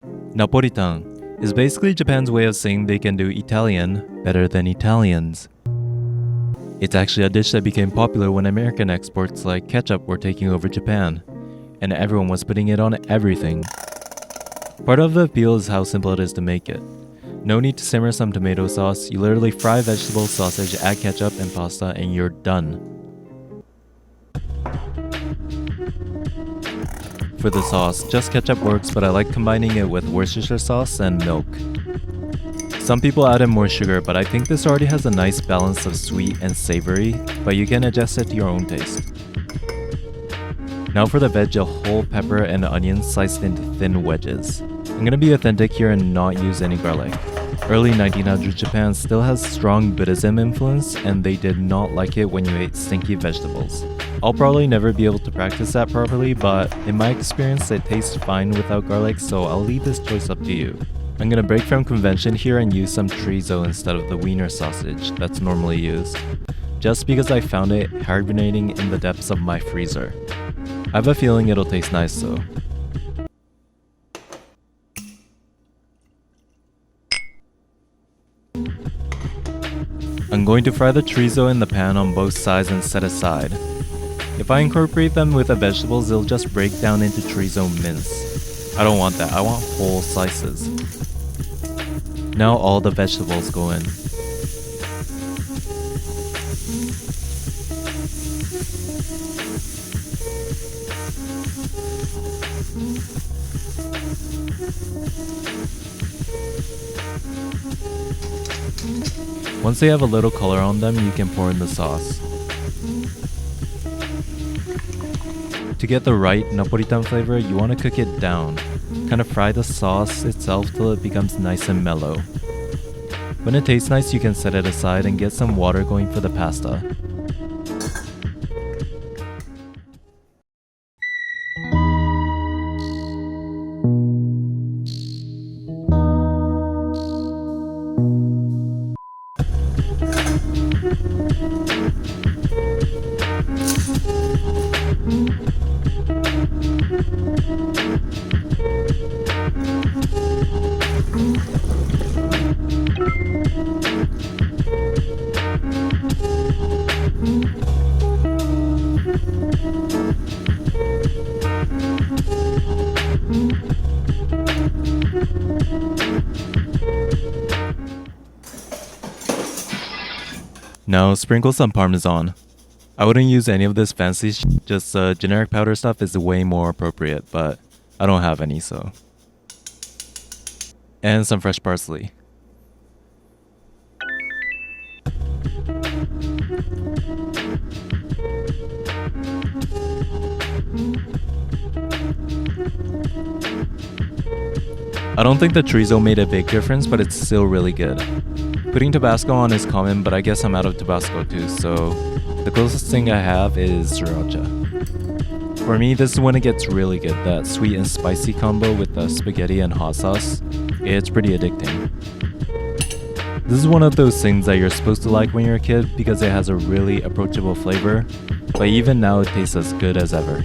Naporitan is basically Japan's way of saying they can do Italian better than Italians. It's actually a dish that became popular when American exports like ketchup were taking over Japan, and everyone was putting it on everything. Part of the appeal is how simple it is to make it. No need to simmer some tomato sauce, you literally fry vegetables, sausage, add ketchup and pasta, and you're done. For the sauce, just ketchup works, but I like combining it with Worcestershire sauce and milk. Some people add in more sugar, but I think this already has a nice balance of sweet and savory, but you can adjust it to your own taste. Now for the veg, a whole pepper and onion sliced into thin wedges. I'm gonna be authentic here and not use any garlic. Early 1900s Japan still has strong Buddhism influence, and they did not like it when you ate stinky vegetables. I'll probably never be able to practice that properly, but in my experience it tastes fine without garlic, so I'll leave this choice up to you. I'm gonna break from convention here and use some chorizo instead of the wiener sausage that's normally used, just because I found it hibernating in the depths of my freezer. I have a feeling it'll taste nice though. I'm going to fry the chorizo in the pan on both sides and set aside. If I incorporate them with the vegetables, it'll just break down into chorizo mince. I don't want that, I want whole slices. Now all the vegetables go in. Once they have a little color on them, you can pour in the sauce. To get the right Naporitan flavor, you want to cook it down. Kind of fry the sauce itself till it becomes nice and mellow. When it tastes nice, you can set it aside and get some water going for the pasta. Now sprinkle some parmesan. I wouldn't use any of this fancy just generic powder stuff is way more appropriate, but I don't have any, so. And some fresh parsley. I don't think the chorizo made a big difference, but it's still really good. Putting Tabasco on is common, but I guess I'm out of Tabasco too, so the closest thing I have is sriracha. For me, this is when it gets really good, that sweet and spicy combo with the spaghetti and hot sauce. It's pretty addicting. This is one of those things that you're supposed to like when you're a kid because it has a really approachable flavor, but even now it tastes as good as ever.